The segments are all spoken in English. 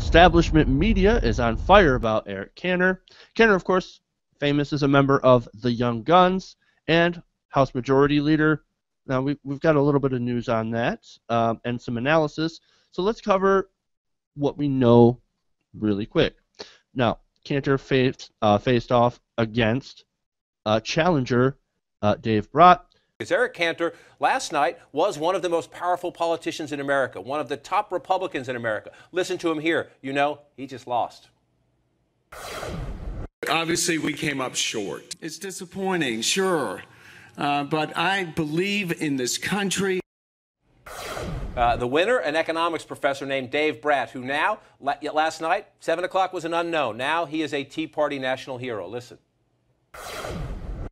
establishment media is on fire about Eric Cantor. Cantor, of course, famous as a member of the Young Guns and House Majority Leader. Now, we've got a little bit of news on that and some analysis. So let's cover what we know really quick. Now, Cantor faced off against challenger Dave Brat. Because Eric Cantor last night was one of the most powerful politicians in America, one of the top Republicans in America. Listen to him here. You know, he just lost. Obviously, we came up short. It's disappointing, sure, but I believe in this country. The winner, an economics professor named Dave Brat, who now, last night, 7 o'clock was an unknown. Now he is a Tea Party national hero. Listen.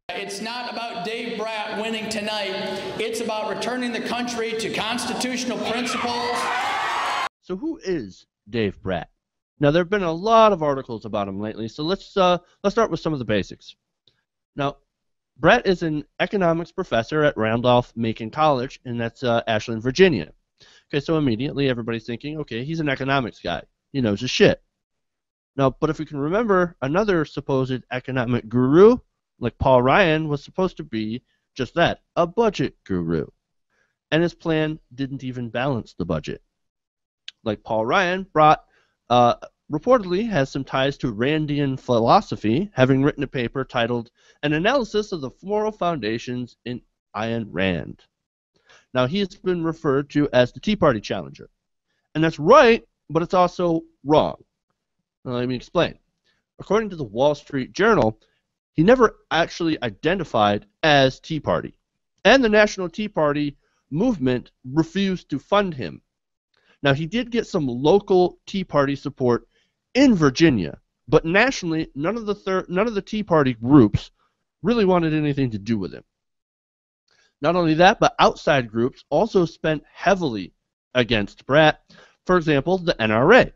It's not about Dave Brat winning tonight. It's about returning the country to constitutional principles. So who is Dave Brat? Now, there have been a lot of articles about him lately, so let's start with some of the basics. Now, Brat is an economics professor at Randolph-Macon College, and that's Ashland, Virginia. Okay, so immediately everybody's thinking, okay, he's an economics guy. He knows his shit. Now, but if we can remember, another supposed economic guru, like Paul Ryan, was supposed to be just that, a budget guru. And his plan didn't even balance the budget. Like Paul Ryan, Brat reportedly has some ties to Randian philosophy, having written a paper titled An Analysis of the Moral Foundations in Ayn Rand. Now, he has been referred to as the Tea Party challenger. And that's right, but it's also wrong. Now, let me explain. According to the Wall Street Journal, he never actually identified as Tea Party, and the National Tea Party movement refused to fund him. Now, he did get some local Tea Party support in Virginia, but nationally, none of the Tea Party groups really wanted anything to do with him. Not only that, but outside groups also spent heavily against Brat. For example, the NRA,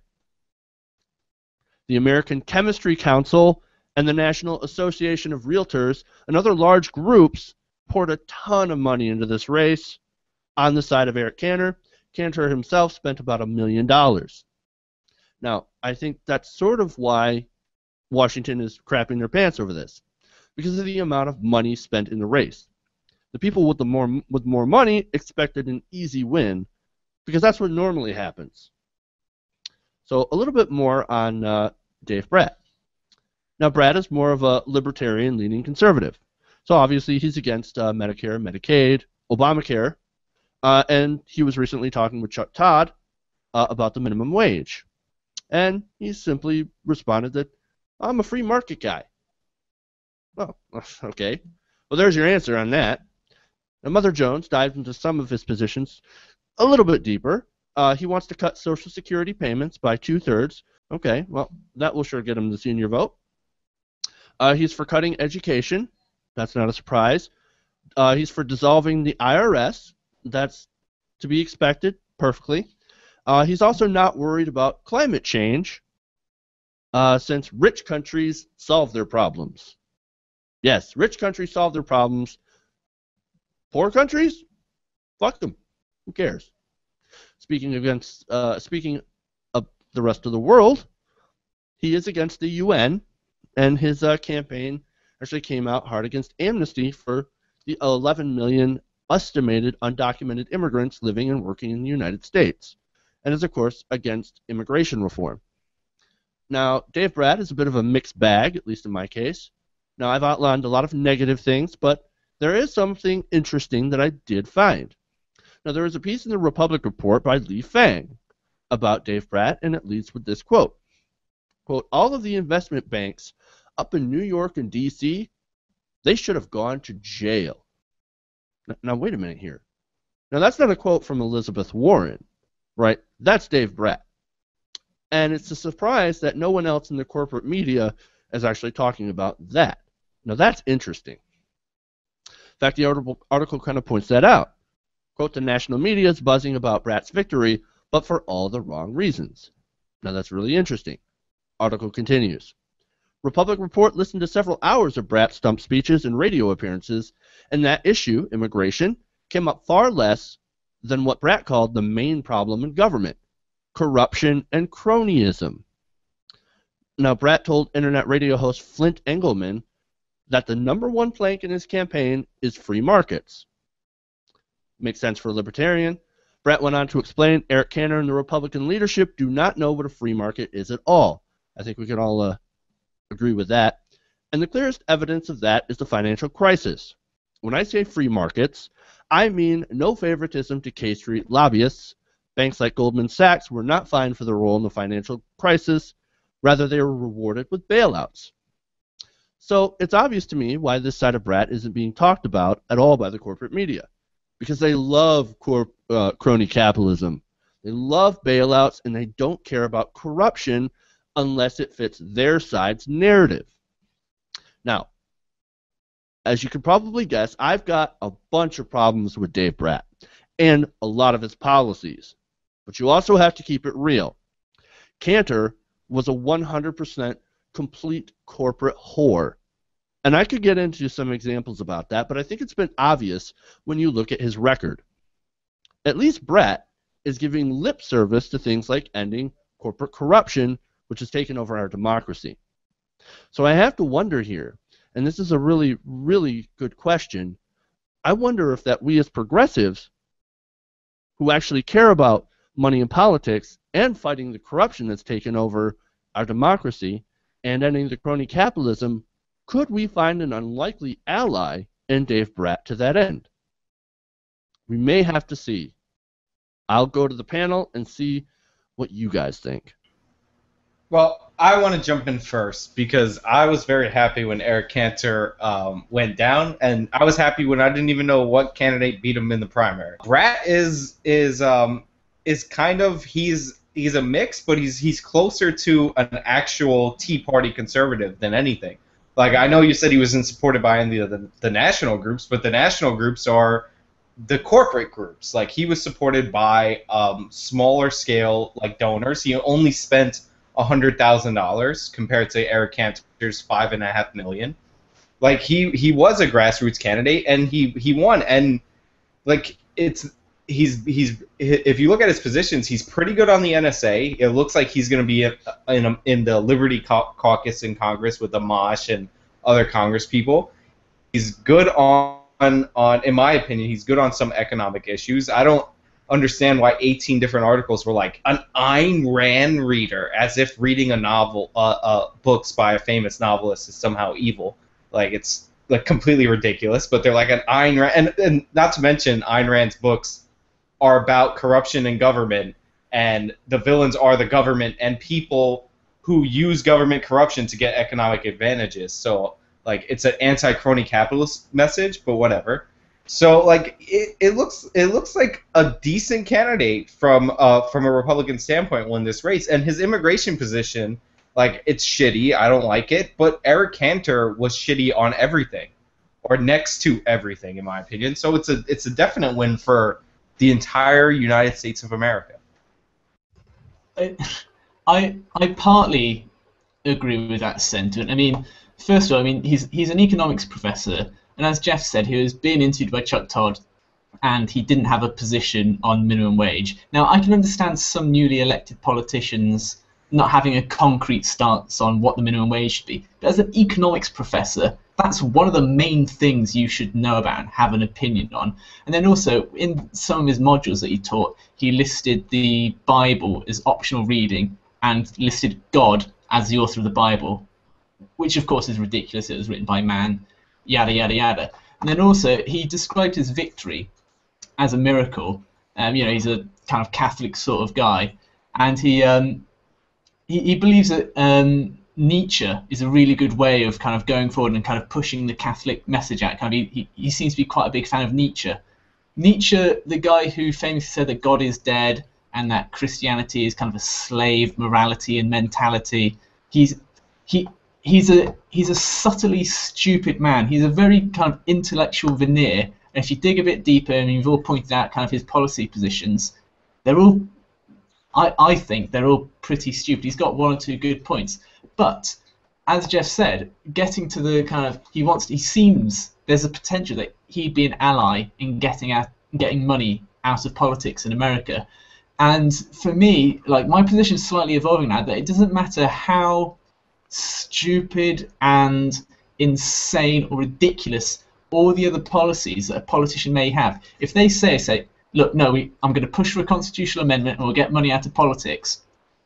the American Chemistry Council, and the National Association of Realtors and other large groups poured a ton of money into this race on the side of Eric Cantor. Cantor himself spent about $1 million. Now, I think that's sort of why Washington is crapping their pants over this, because of the amount of money spent in the race. The people with more money expected an easy win, because that's what normally happens. So a little bit more on Dave Brat. Now, Brat is more of a libertarian-leaning conservative. So obviously he's against Medicare, Medicaid, Obamacare, and he was recently talking with Chuck Todd about the minimum wage. And he simply responded that, I'm a free market guy. Well, okay. Well, there's your answer on that. Now, Mother Jones dived into some of his positions a little bit deeper. He wants to cut Social Security payments by 2/3. Okay, well, that will sure get him the senior vote. He's for cutting education. That's not a surprise. He's for dissolving the IRS. That's to be expected perfectly. He's also not worried about climate change since rich countries solve their problems. Yes, rich countries solve their problems. Poor countries? Fuck them. Who cares? Speaking of the rest of the world, he is against the UN, and his campaign actually came out hard against amnesty for the 11 million estimated undocumented immigrants living and working in the United States, and is, of course, against immigration reform. Now, Dave Brat is a bit of a mixed bag, at least in my case. Now, I've outlined a lot of negative things, but there is something interesting that I did find. Now, there is a piece in the Republic Report by Lee Fang about Dave Brat, and it leads with this quote. Quote, all of the investment banks up in New York and D.C., they should have gone to jail. Now, wait a minute here. Now, that's not a quote from Elizabeth Warren, right? That's Dave Brat. And it's a surprise that no one else in the corporate media is actually talking about that. Now, that's interesting. In fact, the article kind of points that out. Quote, the national media is buzzing about Brat's victory, but for all the wrong reasons. Now, that's really interesting. Article continues. Republic Report listened to several hours of Brat's stump speeches and radio appearances, and that issue, immigration, came up far less than what Brat called the main problem in government, corruption, and cronyism. Now, Brat told internet radio host Flint Engelman that the #1 plank in his campaign is free markets. Makes sense for a libertarian. Brat went on to explain Eric Cantor and the Republican leadership do not know what a free market is at all. I think we can all agree with that. And the clearest evidence of that is the financial crisis. When I say free markets, I mean no favoritism to K Street lobbyists. Banks like Goldman Sachs were not fined for their role in the financial crisis. Rather, they were rewarded with bailouts. So it's obvious to me why this side of Brat isn't being talked about at all by the corporate media. Because they love crony capitalism. They love bailouts, and they don't care about corruption unless it fits their side's narrative. Now, as you can probably guess, I've got a bunch of problems with Dave Brat and a lot of his policies. But you also have to keep it real. Cantor was a 100% complete corporate whore. And I could get into some examples about that, but I think it's been obvious when you look at his record. At least Brat is giving lip service to things like ending corporate corruption, which has taken over our democracy. So I have to wonder here, and this is a really, really good question, I wonder if that we as progressives who actually care about money and politics and fighting the corruption that's taken over our democracy and ending the crony capitalism, could we find an unlikely ally in Dave Brat to that end? We may have to see. I'll go to the panel and see what you guys think. Well, I want to jump in first because I was very happy when Eric Cantor went down, and I was happy when I didn't even know what candidate beat him in the primary. Brat is kind of he's a mix, but he's closer to an actual Tea Party conservative than anything. Like, I know you said he wasn't supported by any of the national groups, but the national groups are the corporate groups. Like, he was supported by smaller scale donors. He only spent $100,000 compared to Eric Cantor's $5.5 million. Like, he was a grassroots candidate and he won. And like he's if you look at his positions, he's pretty good on the NSA. It looks like he's going to be in the Liberty Caucus in Congress with Amash and other Congress people. He's good on, in my opinion, he's good on some economic issues. I don't understand why 18 different articles were like an Ayn Rand reader, as if reading a novel, books by a famous novelist is somehow evil. Like, it's like completely ridiculous. But they're like an Ayn Rand, and not to mention Ayn Rand's books are about corruption in government, and the villains are the government and people who use government corruption to get economic advantages. So, like, it's an anti-crony capitalist message, but whatever. So, like, it looks like a decent candidate from a Republican standpoint won this race, and his immigration position, like, it's shitty. I don't like it, but Eric Cantor was shitty on everything, or next to everything, in my opinion. So it's a definite win for the entire United States of America. I partly agree with that sentiment. I mean, first of all, I mean, he's an economics professor, and as Jeff said, he was being interviewed by Chuck Todd, and he didn't have a position on minimum wage. Now, I can understand some newly elected politicians not having a concrete stance on what the minimum wage should be, but as an economics professor, that's one of the main things you should know about and have an opinion on. And then also, in some of his modules that he taught, he listed the Bible as optional reading and listed God as the author of the Bible, which of course is ridiculous. It was written by man, yada, yada, yada. And then also, he described his victory as a miracle. You know, he's a kind of Catholic sort of guy. And he believes that Nietzsche is a really good way of kind of going forward and kind of pushing the Catholic message out. Kind of, he seems to be quite a big fan of Nietzsche. Nietzsche, the guy who famously said that God is dead and that Christianity is kind of a slave morality and mentality. He's a subtly stupid man. He's a very kind of intellectual veneer. And if you dig a bit deeper, and you've all pointed out kind of his policy positions, they're all, I think they're all pretty stupid. He's got one or two good points. But, as Jeff said, getting to the kind of, he seems, there's a potential that he'd be an ally in getting money out of politics in America. And for me, like, my position is slightly evolving now, that it doesn't matter how stupid and insane or ridiculous all the other policies that a politician may have. If they say, look, no, I'm going to push for a constitutional amendment and we'll get money out of politics,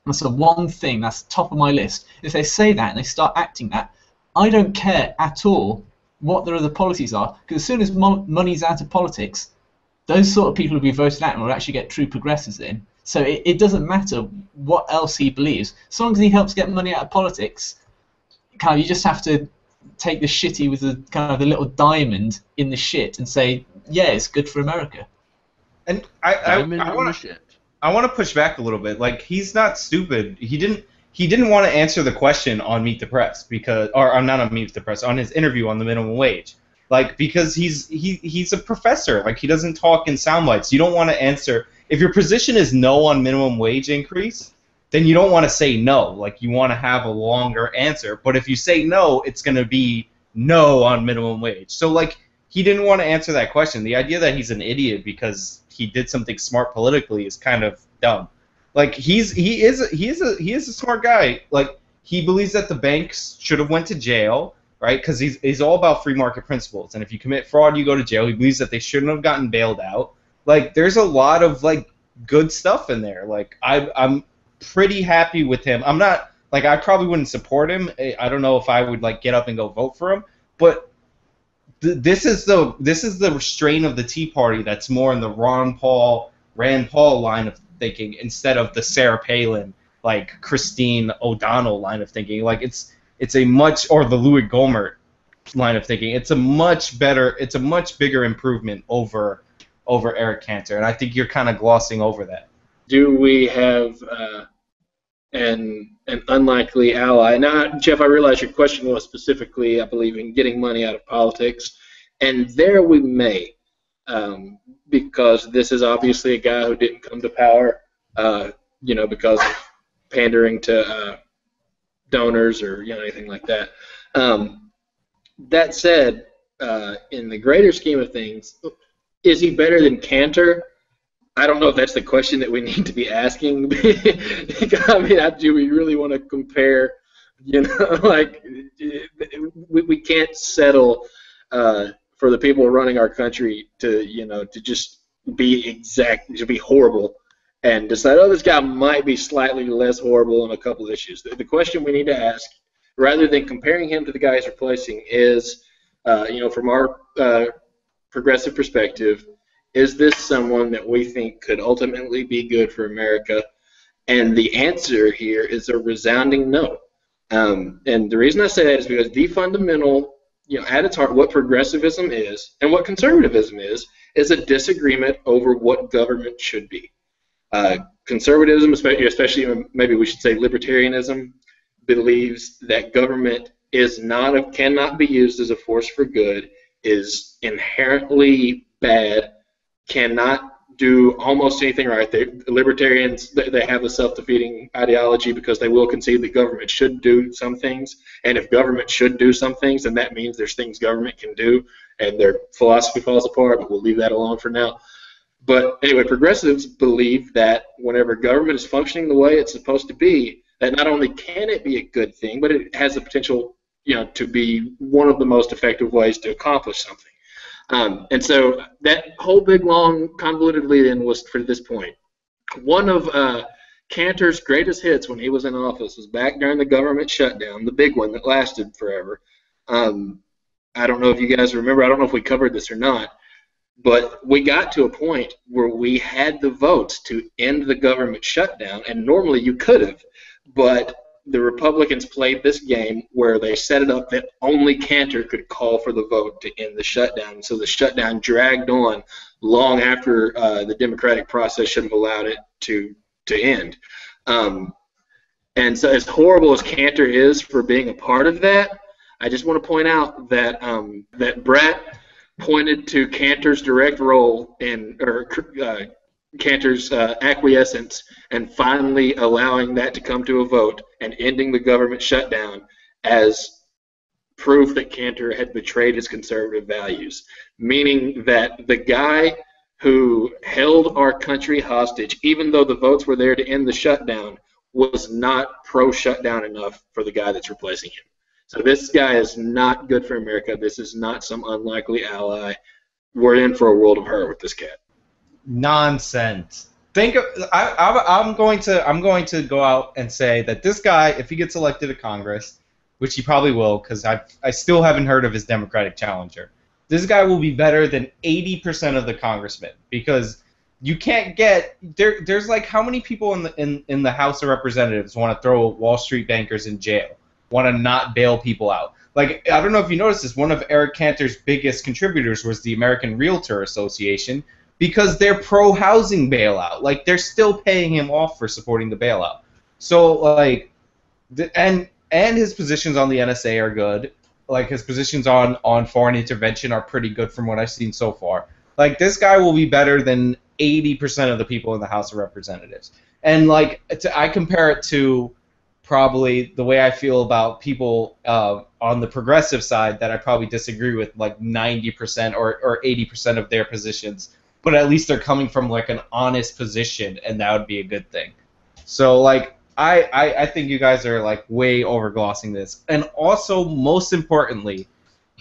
that's the one thing that's top of my list. If they say that and they start acting that, I don't care at all what their other policies are, because as soon as money's out of politics, those sort of people will be voted out and will actually get true progressives in. So it doesn't matter what else he believes. As long as he helps get money out of politics, kind of, you just have to take the shitty with the kind of the little diamond in the shit and say, yeah, it's good for America. And I want to push back a little bit. Like, he's not stupid. He didn't want to answer the question on Meet the Press not on Meet the Press, on his interview on the minimum wage. Like, because he's a professor. Like, he doesn't talk in sound bites. You don't want to answer. If your position is no on minimum wage increase, then you don't want to say no. Like, you want to have a longer answer. But if you say no, it's going to be no on minimum wage. So, like, he didn't want to answer that question. The idea that he's an idiot because he did something smart politically is kind of dumb. Like, he is a smart guy. Like, he believes that the banks should have went to jail, right? Because he's all about free market principles. And if you commit fraud, you go to jail. He believes that they shouldn't have gotten bailed out. Like, there's a lot of, like, good stuff in there. Like, I'm pretty happy with him. I'm not, like, I probably wouldn't support him. I don't know if I would, like, get up and go vote for him. But this is the strain of the Tea Party that's more in the Rand Paul line of thinking instead of the Sarah Palin, like, Christine O'Donnell line of thinking. Like, it's a much, or the Louis Gohmert line of thinking. It's a much bigger improvement over Eric Cantor, and I think you're kind of glossing over that. Do we have an unlikely ally? Now, Jeff, I realize your question was specifically, I believe, in getting money out of politics, and there we may, because this is obviously a guy who didn't come to power, because of pandering to donors or anything like that. That said, in the greater scheme of things, is he better than Cantor? I don't know if that's the question that we need to be asking. I mean, do we really want to compare? Like, we can't settle for the people running our country to just be horrible and decide, oh, this guy might be slightly less horrible on a couple of issues. The question we need to ask, rather than comparing him to the guy he's replacing, is, from our progressive perspective, is this someone that we think could ultimately be good for America? And the answer here is a resounding no. And the reason I say that is because the fundamental, at its heart, what progressivism is and what conservatism is a disagreement over what government should be. Conservatism, especially maybe we should say libertarianism, believes that government cannot be used as a force for good, is inherently bad, cannot do almost anything right. Libertarians, they have a self-defeating ideology because they will concede that government should do some things, and if government should do some things, then that means there's things government can do, and their philosophy falls apart, but we'll leave that alone for now. But anyway, progressives believe that whenever government is functioning the way it's supposed to be, that not only can it be a good thing, but it has the potential, to be one of the most effective ways to accomplish something. And so that whole big, long, convoluted lead-in was for this point. One of Cantor's greatest hits when he was in office was back during the government shutdown, the big one that lasted forever. I don't know if you guys remember. I don't know if we covered this or not. But we got to a point where we had the votes to end the government shutdown, and normally you could have, but the Republicans played this game where they set it up that only Cantor could call for the vote to end the shutdown. So the shutdown dragged on long after the democratic process should have allowed it to end. And so as horrible as Cantor is for being a part of that, I just want to point out that that Brat pointed to Cantor's direct role Cantor's acquiescence and finally allowing that to come to a vote and ending the government shutdown as proof that Cantor had betrayed his conservative values, meaning that the guy who held our country hostage, even though the votes were there to end the shutdown, was not pro-shutdown enough for the guy that's replacing him. So this guy is not good for America. This is not some unlikely ally. We're in for a world of hurt with this cat. Nonsense. I'm going to go out and say that this guy, if he gets elected to Congress, which he probably will, because I still haven't heard of his Democratic challenger, this guy will be better than 80% of the congressmen, because you can't get there's like, how many people in the House of Representatives want to throw Wall Street bankers in jail, want to not bail people out? Like, I don't know if you noticed this, one of Eric Cantor's biggest contributors was the American Realtor Association, because they're pro-housing bailout. Like, they're still paying him off for supporting the bailout. So, like, and his positions on the NSA are good. Like, his positions on foreign intervention are pretty good from what I've seen so far. Like, this guy will be better than 80% of the people in the House of Representatives. And, like, I compare it to probably the way I feel about people on the progressive side that I probably disagree with, like, 90% or 80% of their positions. But at least they're coming from, like, an honest position, and that would be a good thing. So, like, I think you guys are, like, way overglossing this. And also, most importantly,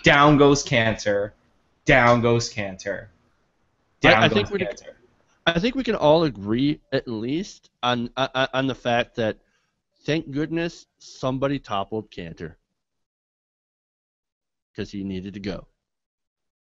down goes Cantor. Down goes Cantor. Down goes Cantor. I think we can all agree, at least, on the fact that, thank goodness, somebody toppled Cantor, because he needed to go.